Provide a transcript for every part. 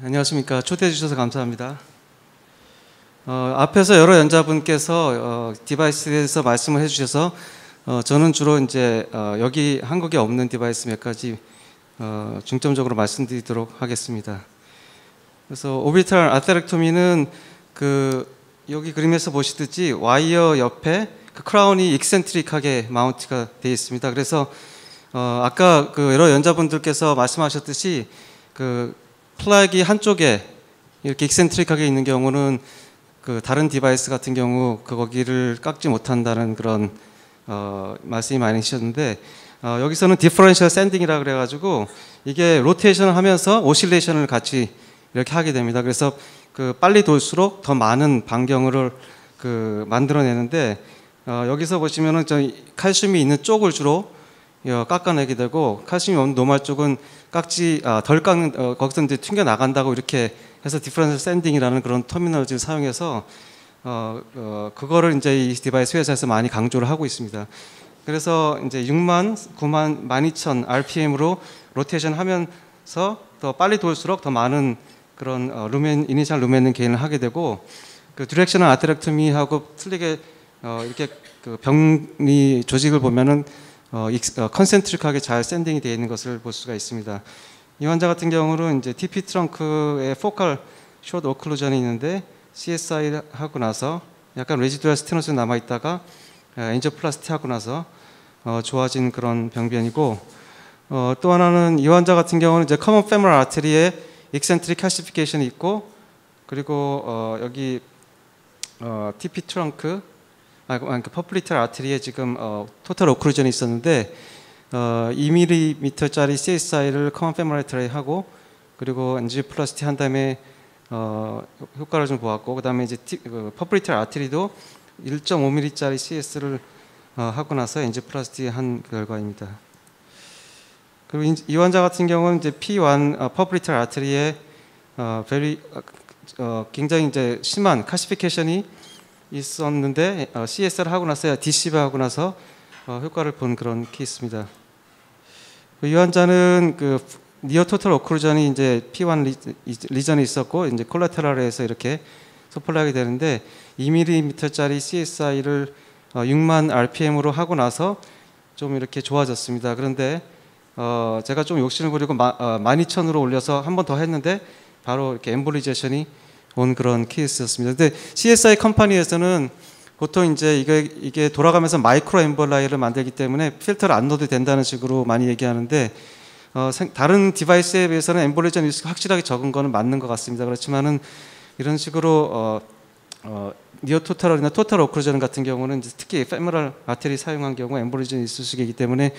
안녕하십니까. 초대해 주셔서 감사합니다. 앞에서 여러 연자분께서 디바이스에 대해서 말씀을 해주셔서 저는 주로 이제 여기 한국에 없는 디바이스 몇 가지 중점적으로 말씀드리도록 하겠습니다. 그래서 오비탈 아테렉토미는 여기 그림에서 보시듯이 와이어 옆에 그 크라운이 익센트릭하게 마운트가 되어 있습니다. 그래서 아까 여러 연자분들께서 말씀하셨듯이 플러그이 한쪽에 이렇게 익센트릭하게 있는 경우는 다른 디바이스 같은 경우 거기를 깎지 못한다는 그런 말씀이 많이 하셨는데 여기서는 디퍼런셜 샌딩이라 그래가지고 이게 로테이션을 하면서 오실레이션을 같이 이렇게 하게 됩니다. 그래서 빨리 돌수록 더 많은 반경을 만들어내는데 여기서 보시면은 칼슘이 있는 쪽을 주로 깎아내게 되고 칼슘이 없는 노말 쪽은 덜 깎는 거기서 이제 튕겨 나간다고 이렇게 해서 디퍼런셜 샌딩이라는 그런 터미널지를 사용해서 그거를 이제 이 디바이스 회사에서 많이 강조를 하고 있습니다. 그래서 이제 6만, 9만, 12,000 RPM으로 로테이션 하면서 더 빨리 돌수록 더 많은 그런 이니셜 루멘 게인을 하게 되고 디렉셔널 아테렉토미하고 틀리게 이렇게 병리 조직을 보면은 컨센트릭하게 잘 샌딩이 되어 있는 것을 볼 수가 있습니다. 이 환자 같은 경우는 이제 TP 트렁크에 포컬 숏 오클루전이 있는데 CSI 하고 나서 약간 레지두얼 스테노스 남아 있다가 엔지오플라스티 하고 나서 좋아진 그런 병변이고 또 하나는 이 환자 같은 경우는 이제 커먼 페모럴 아테리에 익센트릭 칼시피케이션이 있고 그리고 여기 TP 트렁크 퍼플리터 아테리에 지금 토탈 오클루전이 있었는데 2mm짜리 CSI를 커먼 페모럴 아테리에 하고 그리고 엔지오플라스티 한 다음에 효과를 좀 보았고 그 다음에 이제 퍼플리터 아테리도 1.5mm짜리 CS를 하고 나서 엔지오플라스티 한 결과입니다. 그리고 이 환자 같은 경우는 이제 P1 퍼플리터 아테리에 굉장히 이제 심한 칼시피케이션이 있었는데 CS를 하고 나서 DCB 하고 나서 효과를 본 그런 케이스입니다. 이 환자는 니어 토탈 오클루전이 이제 P1 리전이 있었고 이제 콜라테럴에서 이렇게 소플하게 되는데 2mm짜리 CSI를 6만 RPM으로 하고 나서 좀 이렇게 좋아졌습니다. 그런데 제가 좀 욕심을 부리고 12,000으로 올려서 한 번 더 했는데 바로 이렇게 엠볼리제이션이 온 그런 케이스였습니다. 근데 CSI 컴퍼니에서는 보통 이제 이게 돌아가면서 마이크로 엠볼라이를 만들기 때문에 필터를 안 넣어도 된다는 식으로 많이 얘기하는데 다른 디바이스에 비해서는 엠볼리전 리스크가 확실하게 적은 거는 맞는 것 같습니다. 그렇지만은 이런 식으로 니어 토탈이나 토탈 오클루전 같은 경우는 이제 특히 페모럴 아테리 사용한 경우 엠볼리전이 있을 수 있기 때문에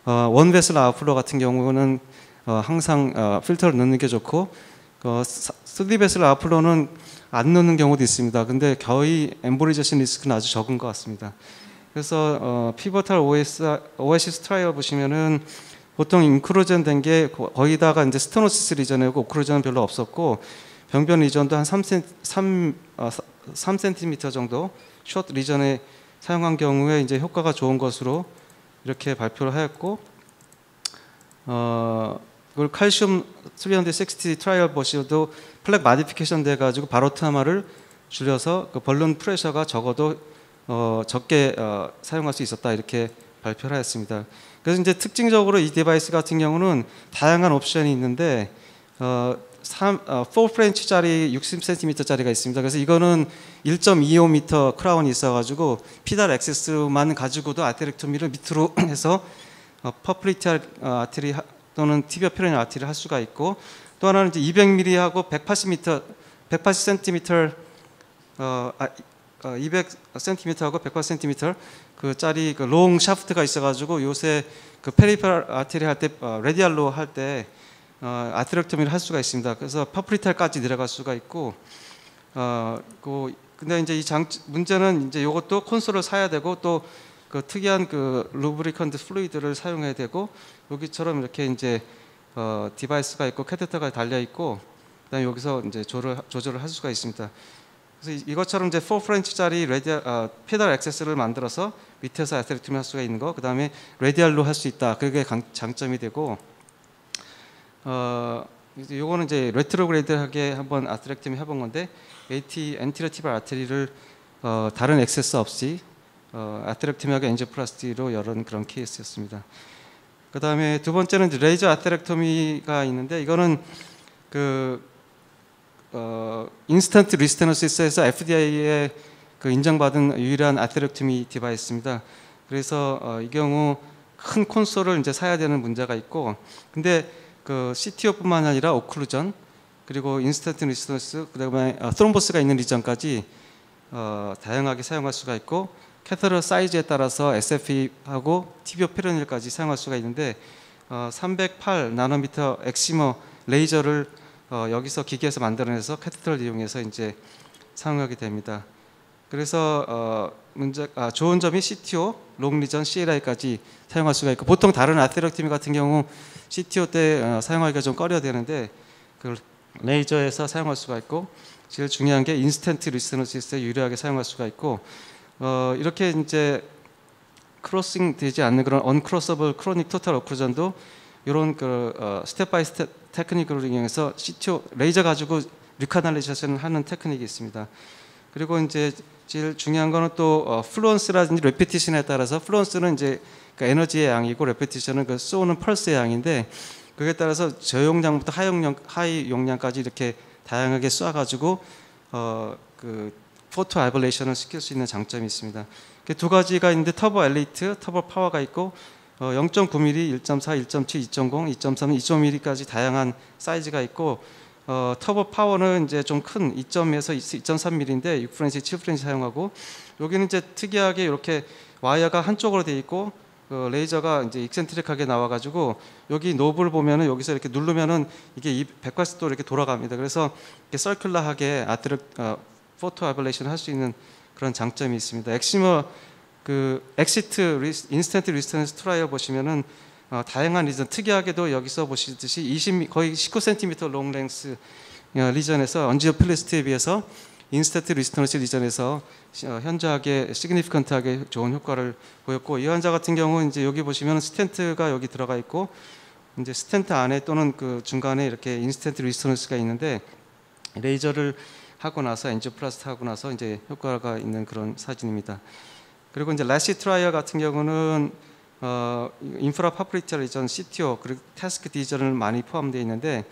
원 베슬 아웃플로 같은 경우는 항상 필터를 넣는 게 좋고 3D 베슬 아웃플로는 안 넣는 경우도 있습니다. 근데 거의 엠볼리제이션 리스크는 아주 적은 것 같습니다. 그래서 피보탈 오에시스 트라이얼 보시면은 보통 인클루전 된 게 거의다가 이제 스테노시스 리전이고 오클루전은 별로 없었고 병변 리전도 한 3cm 정도 숏 리전에 사용한 경우에 이제 효과가 좋은 것으로 이렇게 발표를 하였고 그걸 칼슘 360 트라이얼 보시도 플렉 마디피케이션 돼 가지고 바로트나마를 줄여서 벌룬 프레셔가 적어도 적게 사용할 수 있었다 이렇게 발표를 하였습니다. 그래서 이제 특징적으로 이 디바이스 같은 경우는 다양한 옵션이 있는데 4프렌치짜리 60cm짜리가 있습니다. 그래서 이거는 1.25m 크라운이 있어가지고 피달 액세스만 가지고도 아테렉토미를 밑으로 해서 퍼플리티 아테리 또는 티비아 페로니 아테리를 할 수가 있고 또 하나는 이제 200mm하고 180cm 200cm하고 180cm 짜리 롱 샤프트가 있어가지고 요새 페리페럴 아테리 할 때 레디알로 할 때 아테렉토미를 할 수가 있습니다. 그래서 퍼플리탈까지 내려갈 수가 있고 근데 이제 문제는 이제 이것도 콘솔을 사야 되고 또 특이한 루브리컨트 플루이드를 사용해야 되고 여기처럼 이렇게 이제 디바이스가 있고 캐테터가 달려 있고 그다음에 여기서 이제 조절을 할 수가 있습니다. 그래서 이것처럼 이제 4프렌치짜리 페달 액세스를 만들어서 밑에서 아테렉토미 할 수가 있는 거, 그 다음에 레디알로 할 수 있다. 그게 장점이 되고 이제 요거는 이제 레트로그레이드하게 한번 아테렉토미 해본 건데 엔티리어 티발 아테리를 다른 액세스 없이 아테렉토미하고 엔지오플라스티로 열은 그런 케이스였습니다. 그 다음에 두 번째는 이제 레이저 아테렉토미가 있는데 이거는 그 인스턴트 리스테노시스에서 FDA에 그 인정받은 유일한 아테렉토미 디바이스입니다. 그래서 이 경우 큰 콘솔을 이제 사야 되는 문제가 있고, 근데 그 CTO뿐만 아니라 오클루전 그리고 인스턴트 리스테노시스 그다음에 트롬보스가 있는 리전까지 다양하게 사용할 수가 있고, 캐서터 사이즈에 따라서 SFP하고 TBO 페로닐까지 사용할 수가 있는데 308 나노미터 엑시머 레이저를 여기서 기계에서 만들어내서 캐서터를 이용해서 이제 사용하게 됩니다. 그래서 좋은 점이 CTO, 롱리전, CLI까지 사용할 수가 있고, 보통 다른 아테렉토미 같은 경우 CTO 때 사용하기가 좀 꺼려되는데 그 레이저에서 사용할 수가 있고, 제일 중요한 게 인스턴트 리스테노시스에 유리하게 사용할 수가 있고, 이렇게 이제 크로싱 되지 않는 그런 언크로서블 크로닉 토탈 오클루전도 이런 그 스텝 바이 스텝 테크닉을 이용해서 CTO 레이저 가지고 리카날리제이션을 하는 테크닉이 있습니다. 그리고 이제 제일 중요한 거는 또 플루언스라든지 레피티션에 따라서, 플루언스는 이제 그 에너지의 양이고 레피티션은 그 쏘는 펄스의 양인데, 그에 따라서 저용량부터 하이 용량까지 이렇게 다양하게 쏴가지고 그 포토 아이블레이션을 시킬 수 있는 장점이 있습니다. 두 가지가 있는데 터보 엘리트, 터보 파워가 있고 0.9mm, 1.4, 1.7, 2.0, 2.3, 2.5mm까지 다양한 사이즈가 있고, 터보 파워는 이제 좀 큰 2.에서 2.3mm인데 6프렌치, 7프렌치 사용하고, 여기는 이제 특이하게 이렇게 와이어가 한쪽으로 돼 있고 레이저가 이제 익센트릭하게 나와가지고 여기 노브를 보면은 여기서 이렇게 누르면은 이게 180도 이렇게 돌아갑니다. 그래서 이렇게 서큘러하게 포토 아블레이션을 할 수 있는 그런 장점이 있습니다. 엑시머 그 엑시트 인스턴트 리스턴스 트라이얼 보시면은 다양한 리전, 특이하게도 여기서 보시듯이 거의 19cm 롱 랭스 리전에서 언지오플리스트에 비해서 인스턴트 리스턴스 리전에서 현저하게 시그니피컨트하게 좋은 효과를 보였고, 이 환자 같은 경우 이제 여기 보시면 스텐트가 여기 들어가 있고, 이제 스텐트 안에 또는 그 중간에 이렇게 인스턴트 리스턴스가 있는데, 레이저를 하고 나서 엔지오플라스트 하고 나서 이제 효과가 있는 그런 사진입니다. 그리고 이제 라시 트라이어 같은 경우는 인프라 파프리티아 리전, CTO 그리고 태스크 디전을 많이 포함되어 있는데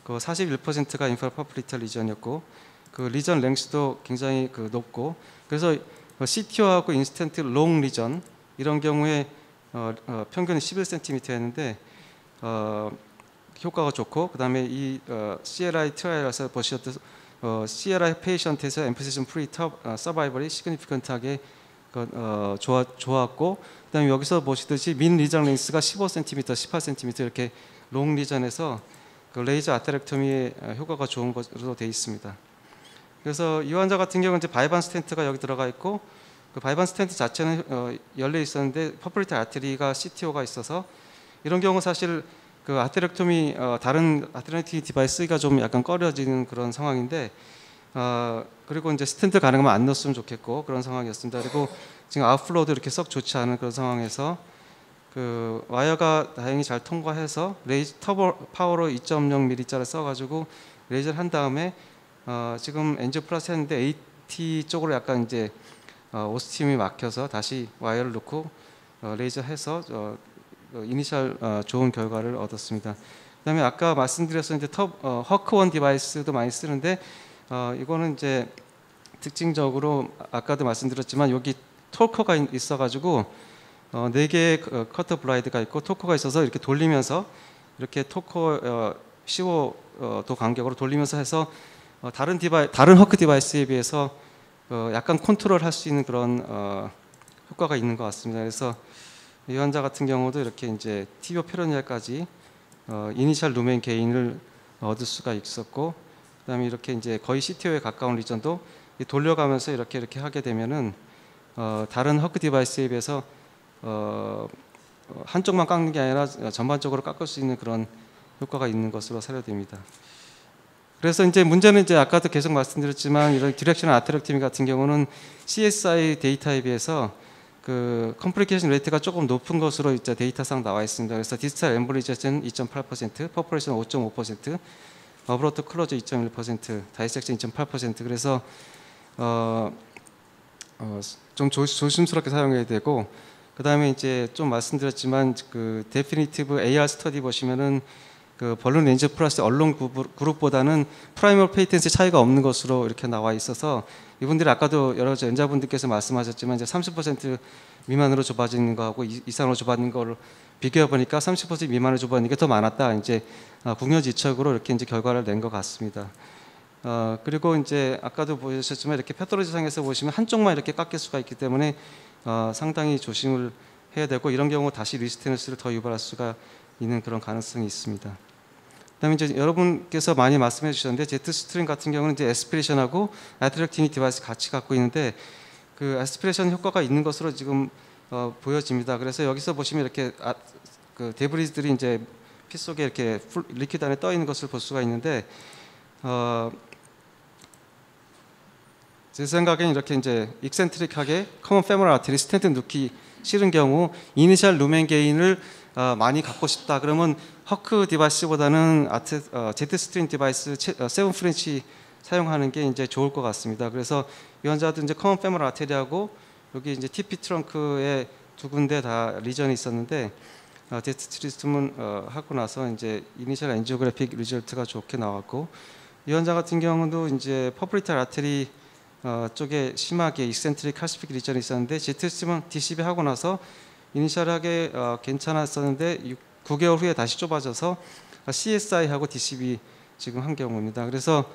그 41%가 인프라 파프리티아 리전이었고, 그 리전 랭스도 굉장히 그 높고, 그래서 CTO하고 인스턴트 롱 리전 이런 경우에 평균 11cm였는데 효과가 좋고, 그 다음에 이 CLI 트라이얼에서 보셨듯이 CLI 페이션트에서 엠피시즌 프리 서바이벌이 시그니피컨트하게 좋았고, 그다음에 여기서 보시듯이 민 리전 랭스가 15cm, 18cm 이렇게 롱 리전에서 그 레이저 아테렉토미의 효과가 좋은 것으로 되어 있습니다. 그래서 이 환자 같은 경우는 이제 바이반 스텐트가 여기 들어가 있고, 그 바이반 스텐트 자체는 열려 있었는데 퍼플리티 아테리가 CTO가 있어서, 이런 경우 사실 그 아테렉토미 다른 아테렉토미 디바이스가 좀 약간 꺼려지는 그런 상황인데, 그리고 이제 스텐트 가능하면 안 넣었으면 좋겠고 그런 상황이었습니다. 그리고 지금 아웃플로우도 이렇게 썩 좋지 않은 그런 상황에서 그 와이어가 다행히 잘 통과해서 터보 파워로 2.0mm짜리 써가지고 레이저를 한 다음에 지금 엔지오플라스트 했는데 AT 쪽으로 약간 이제 오스팀이 막혀서 다시 와이어를 넣고 레이저 해서 이니셜 좋은 결과를 얻었습니다. 그다음에 아까 말씀드렸던 이제 허크원 디바이스도 많이 쓰는데 이거는 이제 특징적으로 아까도 말씀드렸지만 여기 토커가 있어가지고 4개의 커터 블라이드가 있고 토커가 있어서 이렇게 돌리면서 이렇게 토커 15도 간격으로 돌리면서 해서 다른 허크 디바이스에 비해서 약간 컨트롤할 수 있는 그런 효과가 있는 것 같습니다. 그래서 이 환자 같은 경우도 이렇게 이제 TBO 페로니알까지 이니셜 루멘 게인을 얻을 수가 있었고, 그다음에 이렇게 이제 거의 CTO에 가까운 리전도 돌려가면서 이렇게 하게 되면은 다른 허크 디바이스에 비해서 한쪽만 깎는 게 아니라 전반적으로 깎을 수 있는 그런 효과가 있는 것으로 사료됩니다. 그래서 이제 문제는 이제 아까도 계속 말씀드렸지만 이런 디렉셔널 아테렉토미 같은 경우는 CSI 데이터에 비해서 그 컴플리케이션 레이트가 조금 높은 것으로 이제 데이터상 나와 있습니다. 그래서 디지털 엠볼리즘은 2.8%, 퍼포레이션 5.5%, 어브로트 클로저 2.1%, 다이섹션 2.8%. 그래서 좀 조심스럽게 사용해야 되고, 그 다음에 이제 좀 말씀드렸지만 그 데피니티브 AR 스터디 보시면은 그 벌룬 렌즈 플러스 언론 그룹보다는 프라이멀 페이텐시 차이가 없는 것으로 이렇게 나와 있어서, 이분들이 아까도 여러 연자분들께서 말씀하셨지만 이제 30% 미만으로 좁아지는 거하고 이상으로 좁아지는 걸 비교해 보니까 30% 미만으로 좁아지는 게 더 많았다. 이제 궁여지책으로 이렇게 이제 결과를 낸 것 같습니다. 그리고 이제 아까도 보셨지만 이렇게 패톨로지상에서 보시면 한쪽만 이렇게 깎일 수가 있기 때문에 상당히 조심을 해야 되고, 이런 경우 다시 리스테너스를 더 유발할 수가 있는 그런 가능성이 있습니다. 그다음에 이제 여러분께서 많이 말씀해 주셨는데, 제트 스트림 같은 경우는 이제 에스피레이션하고 아트랙티니 디바이스 같이 갖고 있는데, 그 에스피레이션 효과가 있는 것으로 지금 보여집니다. 그래서 여기서 보시면 이렇게 그 데브리들이 이제 피 속에 이렇게 리퀴드 안에 떠 있는 것을 볼 수가 있는데, 제 생각엔 이렇게 이제 익센트릭하게 커먼 페모럴 아테리 스텐트 넣기 싫은 경우 이니셜 루멘 게인을 많이 갖고 싶다 그러면 허크 디바이스보다는 제트 스트림 디바이스 7 프렌치 사용하는 게 이제 좋을 것 같습니다. 그래서 이 환자도 이제 커먼 페모럴 아테리하고 여기 이제 TP 트렁크에 두 군데 다 리전이 있었는데, 제트 트리트먼 하고 나서 이제 이니셜 엔지오그래픽 리절트가 좋게 나왔고, 이 환자 같은 경우도 이제 퍼브리탈 아테리 쪽에 심하게 익센트릭 칼시픽 리전이 있었는데, 제트 스트림은 DCB 하고 나서 이니셜하게 괜찮았었는데 9개월 후에 다시 좁아져서 CSI하고 DCB 지금 한 경우입니다. 그래서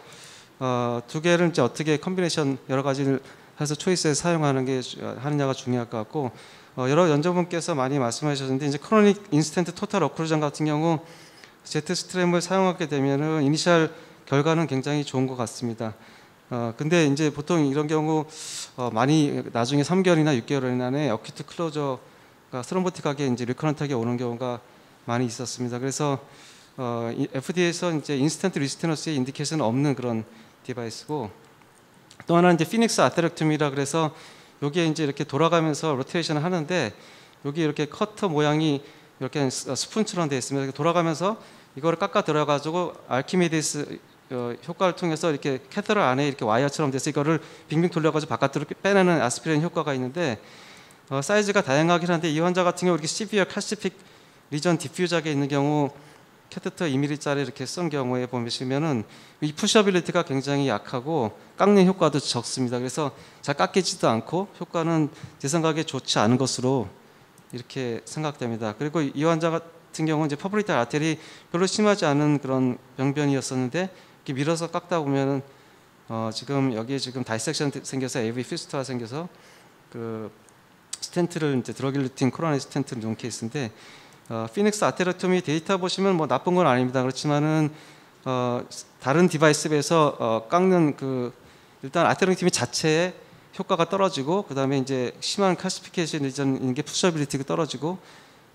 두 개를 이제 어떻게 컨비네이션 여러 가지를 해서 초이스에 사용하는 게 하느냐가 중요할 것 같고, 여러 연구분께서 많이 말씀하셨는데 이제 크로닉 인스턴트 토탈 어크루전 같은 경우 제트 스트램을 사용하게 되면은 이니셜 결과는 굉장히 좋은 것 같습니다. 근데 이제 보통 이런 경우 많이 나중에 3개월이나 6개월 안에 어큐트 클로저가 스럼보틱하게 이제 리커런트하게 오는 경우가 많이 있었습니다. 그래서 FDA에서 이제 인스턴트 리스테너스의 인디케이션은 없는 그런 디바이스고, 또 하나는 이제 피닉스 아테렉토미라 그래서 여기에 이제 이렇게 돌아가면서 로테이션을 하는데, 여기 이렇게 커터 모양이 이렇게 스푼처럼 되어 있습니다. 이렇게 돌아가면서 이거를 깎아 들어가지고 알키메디스 효과를 통해서 이렇게 캐터럴 안에 이렇게 와이어처럼 돼서 이거를 빙빙 돌려가지고 바깥으로 빼내는 아스피린 효과가 있는데, 사이즈가 다양하긴 한데 이 환자 같은 경우 이렇게 시비어 칼시픽 리전 디퓨저하게 있는 경우 캐테터 2mm짜리 이렇게 쓴 경우에 보시면은 이 푸셔빌리티가 굉장히 약하고 깎는 효과도 적습니다. 그래서 잘 깎이지도 않고 효과는 제 생각에 좋지 않은 것으로 이렇게 생각됩니다. 그리고 이 환자 같은 경우는 이제 퍼브리탈 아테리 별로 심하지 않은 그런 병변이었었는데, 이렇게 밀어서 깎다 보면은 지금 여기에 지금 다이섹션 생겨서 AV 피스트가 생겨서 그 스텐트를 이제 드러길루틴 코로나리 스텐트를 놓은 케이스인데, 피닉스 아테렉토미 데이터 보시면 뭐 나쁜 건 아닙니다. 그렇지만은 다른 디바이스에 비해서 깎는 그 일단 아테렉토미 자체에 효과가 떨어지고, 그 다음에 이제 심한 칼시피케이션 리전인 게 푸셔빌리티가 떨어지고,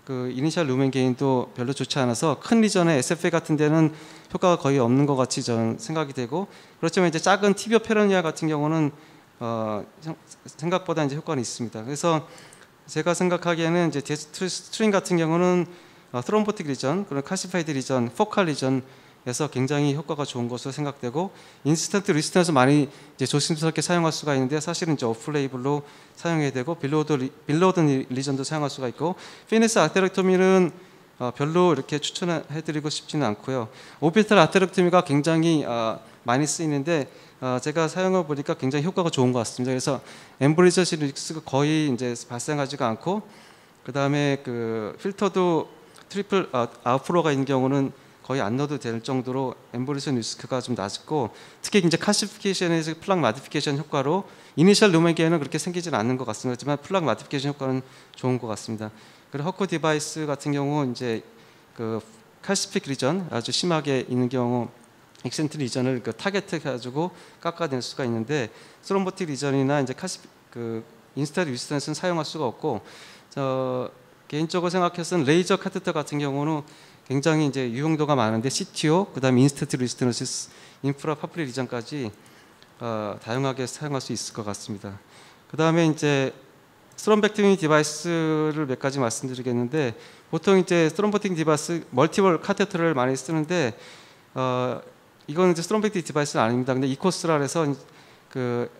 그 이니셜 루멘 게인도 별로 좋지 않아서 큰 리전의 SFA 같은 데는 효과가 거의 없는 것 같이 저는 생각이 되고, 그렇지만 이제 작은 티비오 페러니아 같은 경우는 생각보다 이제 효과는 있습니다. 그래서 제가 생각하기에는 이제 스트링 같은 경우는 트롬보틱 리전, 그런 칼시파이드 리전, 포칼 리전에서 굉장히 효과가 좋은 것으로 생각되고, 인스턴트 리스턴에서 많이 이제 조심스럽게 사용할 수가 있는데 사실은 이제 오프레이블로 사용해야 되고, 빌로드 리전도 사용할 수가 있고, 피닉스 아테렉토미는 별로 이렇게 추천해드리고 싶지는 않고요. 오피탈 아테렉토미가 굉장히 많이 쓰이는데 제가 사용해 보니까 굉장히 효과가 좋은 것 같습니다. 그래서 엠볼리저시 리스크가 거의 이제 발생하지가 않고, 그 다음에 그 필터도 트리플 아웃플로가 있는 경우는 거의 안 넣어도 될 정도로 엠볼리션 리스크가 좀 낮고, 특히 이제 칼시피케이션에서 플락 마디피케이션 효과로 이니셜 루멘 게인은 그렇게 생기지는 않는 것 같습니다. 하지만 플락 마디피케이션 효과는 좋은 것 같습니다. 그리고 허커 디바이스 같은 경우 이제 그 칼시픽 리전 아주 심하게 있는 경우 익센트 리전을 그 타겟해 가지고 깎아낼 수가 있는데, 스롬보틱 리전이나 이제 그 인스타드 위스턴스는 사용할 수가 없고, 개인적으로 생각해서는 레이저 카테터 같은 경우는 굉장히 이제 유용도가 많은데 CTO, 그다음에 인스턴트 리스턴스, 인프라 파프리 리전까지 다양하게 사용할 수 있을 것 같습니다. 그다음에 이제 스트롬벡터미 디바이스를 몇 가지 말씀드리겠는데, 보통 이제 스트롬벡터미 디바이스 멀티벌 카테터를 많이 쓰는데, 이거는 이제 스트롬벡터미 디바이스는 아닙니다. 근데 이코스라 해서 그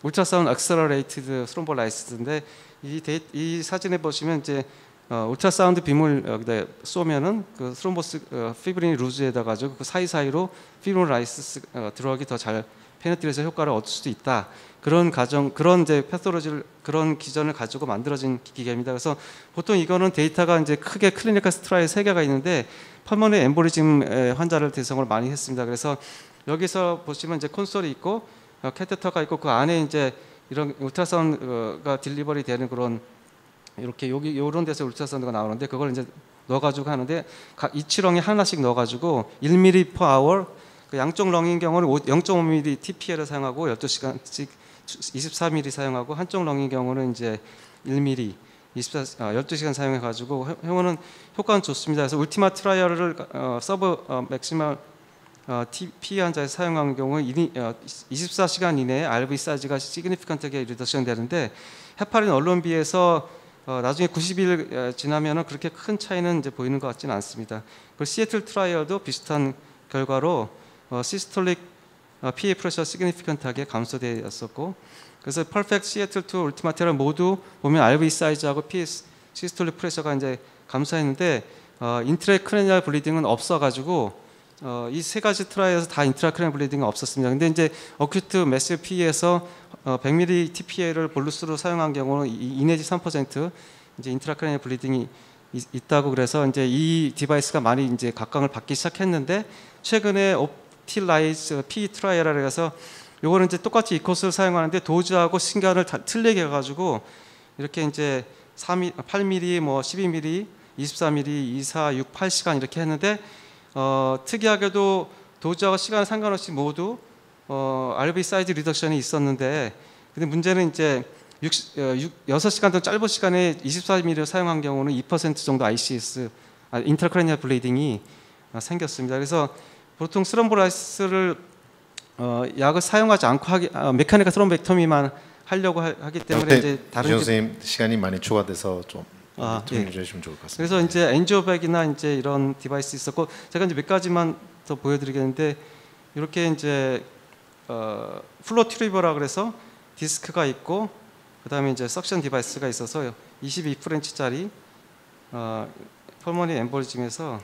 울트라사운드 액셀러레이티드 스트롬볼라이스인데, 이 사진에 보시면 이제 울트라사운드 빔을 여기다 쏘면은 그 스트롬보스 피브린이 루즈에다 가지고 그 사이사이로 피브로라이스 들어가기 더 잘 페네트레이션 효과를 얻을 수도 있다. 그런 그런 이제 패솔로지를, 그런 기전을 가지고 만들어진 기계입니다. 그래서 보통 이거는 데이터가 이제 크게 클리니컬 트라이얼 3개가 있는데 펄머니 엠보리즘 환자를 대상으로 많이 했습니다. 그래서 여기서 보시면 이제 콘솔이 있고 캐테터가 있고, 그 안에 이제 이런 울트라사운드가 딜리버리 되는 그런, 이렇게 여기 요런 데서 울트라사운드가 나오는데, 그걸 이제 넣어가지고 하는데, 이치 렁에 하나씩 넣어가지고 1ml per hour, 그 양쪽 렁인 경우는 0.5ml TPL을 사용하고 12시간씩 24ml 사용하고, 한쪽 렁인 경우는 이제 1ml 12시간 사용해가지고 효과는 좋습니다. 그래서 울티마 트라이얼을 서브 맥시멀 TP 환자에서 사용한 경우 24시간 이내에 RV 사이즈가 시그니피컨트하게 리덕션 되는데, 헤파린 언론에 비해서 나중에 90일 지나면은 그렇게 큰 차이는 이제 보이는 것 같지는 않습니다. 그리고 시애틀 트라이얼도 비슷한 결과로 시스톨릭 PA 프레셔 시그니피컨트하게 감소되었었고, 그래서 퍼펙트 시애틀 투 울티마 트라이얼 모두 보면 RV 사이즈하고 PS 시스톨릭 프레셔가 이제 감소했는데, 인트라크레니얼 블리딩은 없어가지고 이 세 가지 트라이얼에서 다 인트라크레니얼 블리딩은 없었습니다. 근데 이제 어큐트 매시브 PE에서 100ml TPA를 볼루스로 사용한 경우는 2 내지 3% 이제 인트라크레니얼 블리딩이 있다고, 그래서 이제 이 디바이스가 많이 이제 각광을 받기 시작했는데, 최근에 옵틸라이즈 PE 트라이얼을 해서 요거는 이제 똑같이 이 코스를 사용하는데 도즈하고 신간을 다 틀리게 해가지고 이렇게 이제 8mm, 뭐 12mm, 24mm, 24, 6, 8시간 이렇게 했는데, 특이하게도 도즈하고 시간 상관없이 모두 RV 사이즈 리덕션이 있었는데, 근데 문제는 이제 6시간 더 짧은 시간에 24mm를 사용한 경우는 2% 정도 ICS 인트라크레니얼 블리딩이 생겼습니다. 그래서 보통 스럼볼라이스를 약을 사용하지 않고 메카니컬 스럼벡터미만 하려고 하기 때문에 이제 다른 선생님 시간이 많이 초과돼서 좀 정리해 주시면 좋을 것 같습니다. 그래서 이제 엔지오백이나 이제 이런 디바이스 있었고, 제가 이제 몇 가지만 더 보여드리겠는데, 이렇게 이제 플로 트리버라 그래서 디스크가 있고, 그다음에 이제 석션 디바이스가 있어서 22프렌치짜리 펄머니 엠볼즘에서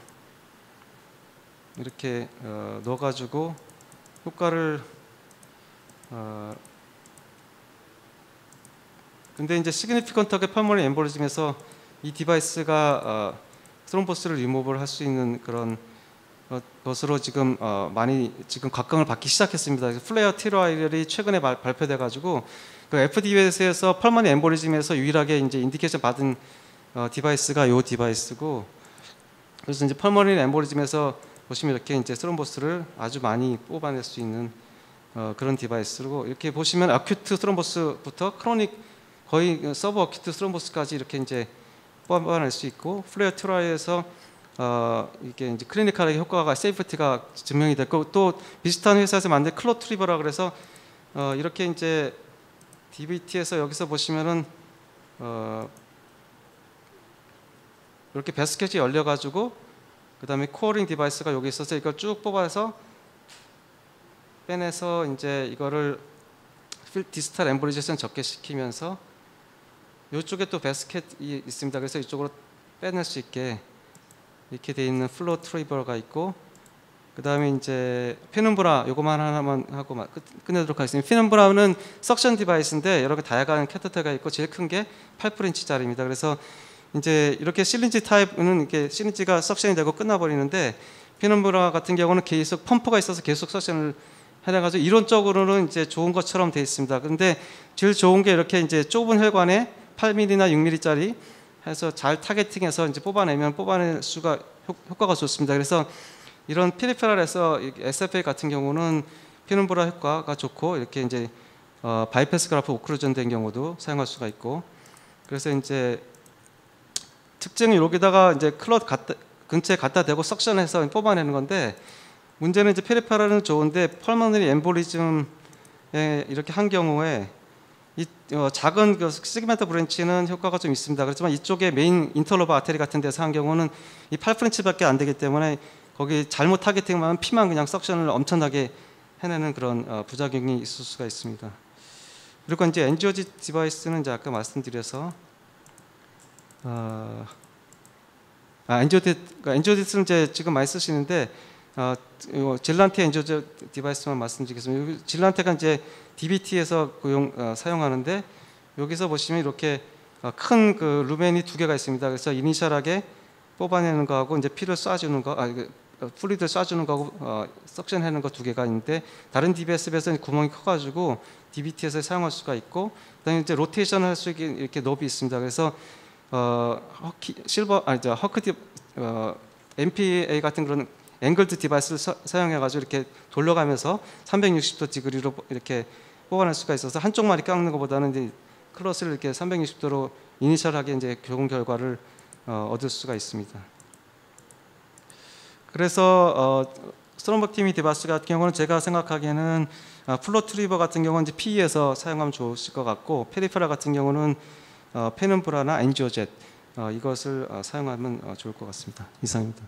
이렇게 넣어가지고 효과를 근데 이제 시그니피컨트하게 펄머니 엠볼즘에서 이 디바이스가 스트롬보스를 리무브를 할 수 있는 그런 것으로 지금 많이 지금 각광을 받기 시작했습니다. 플레어 트라이얼이 최근에 발표돼 가지고 그 FDA에서 펄머니 엠보리즘에서 유일하게 이제 인디케이션 받은 디바이스가 이 디바이스고, 그래서 이제 펄머니 엠보리즘에서 보시면 이렇게 이제 스트롬보스를 아주 많이 뽑아낼 수 있는 그런 디바이스고, 이렇게 보시면 아큐트 스트롬보스부터 크로닉 거의 서브 어큐트 스트롬보스까지 이렇게 이제 뽑아낼 수 있고, 플레어 트라이에서 이게 이제 클리니컬하게 효과가 세이프티가 증명이 됐고, 또 비슷한 회사에서 만든 클로트리버라 그래서 이렇게 이제 DVT에서 여기서 보시면은 이렇게 배스켓이 열려가지고 그다음에 코어링 디바이스가 여기 있어서 이걸 쭉 뽑아서 빼내서 이제 이거를 디스탈 엠보리제이션 적게 시키면서 이쪽에 또 배스켓이 있습니다. 그래서 이쪽으로 빼낼 수 있게 이렇게 돼 있는 플로 트리버가 있고, 그 다음에 이제 피눈브라 요거만 하나만 하고 끝내도록 하겠습니다. 피눈브라는 석션 디바이스인데 여러 개 다양한 캐터터가 있고, 제일 큰 게 8프렌치짜리입니다. 그래서 이제 이렇게 실린지 타입은 이렇게 실린지가 석션이 되고 끝나버리는데, 피눈브라 같은 경우는 계속 펌프가 있어서 계속 석션을 해놔가지고 이론적으로는 이제 좋은 것처럼 되어 있습니다. 근데 제일 좋은 게 이렇게 이제 좁은 혈관에 8mm나 6mm짜리 해서 잘 타겟팅해서 이제 뽑아낼 수가 효과가 좋습니다. 그래서 이런 피리페랄에서 SFA 같은 경우는 피눈브라 효과가 좋고, 이렇게 이제 바이패스 그래프 오클루전 된 경우도 사용할 수가 있고, 그래서 이제 특징은 여기다가 이제 클럿 근처에 갖다 대고 석션해서 뽑아내는 건데, 문제는 이제 페리페랄은 좋은데 펄머너리 엠보리즘에 이렇게 한 경우에 이 작은 그 세그멘트 브랜치는 효과가 좀 있습니다. 그렇지만 이쪽에 메인 인터로버 아테리 같은 데서 한 경우는 이 8프렌치밖에 안 되기 때문에 거기 잘못 타겟팅만 하면 피만 그냥 석션을 엄청나게 해내는 그런 부작용이 있을 수가 있습니다. 그리고 이제 엔지오지 디바이스는 이제 아까 말씀드려서 엔지오디스는 이제 지금 많이 쓰시는데 질란테 엔지오지 디바이스만 말씀드리겠습니다. 질란테가 이제 DBT에서 사용하는데 여기서 보시면 이렇게 큰 그 루멘이 두 개가 있습니다. 그래서 이니셜하게 뽑아내는 거하고 이제 피를 쏴주는 거, 플루이드 쏴주는 거하고 석션하는 거 두 개가 있는데 다른 DBS에서는 구멍이 커가지고 DBT에서 사용할 수가 있고 그다음에 이제 로테이션을 할 수 있게 이렇게 놉이 있습니다. 그래서 MPA 같은 그런 앵글드 디바이스를 사용해가지고 이렇게 돌려가면서 360도 디그리로 이렇게 뽑아낼 수가 있어서 한쪽만 이렇게 깎는 것보다는 이제 클러스를 이렇게 360도로 이니셜하게 이제 좋은 결과를 얻을 수가 있습니다. 그래서 스트롬버그 TV 디바이스 같은 경우는 제가 생각하기에는 플롯 트리버 같은 경우는 이제 PE에서 사용하면 좋으실 것 같고 페리페라 같은 경우는 페넘브라나 엔지오젯 이것을 사용하면 좋을 것 같습니다. 이상입니다.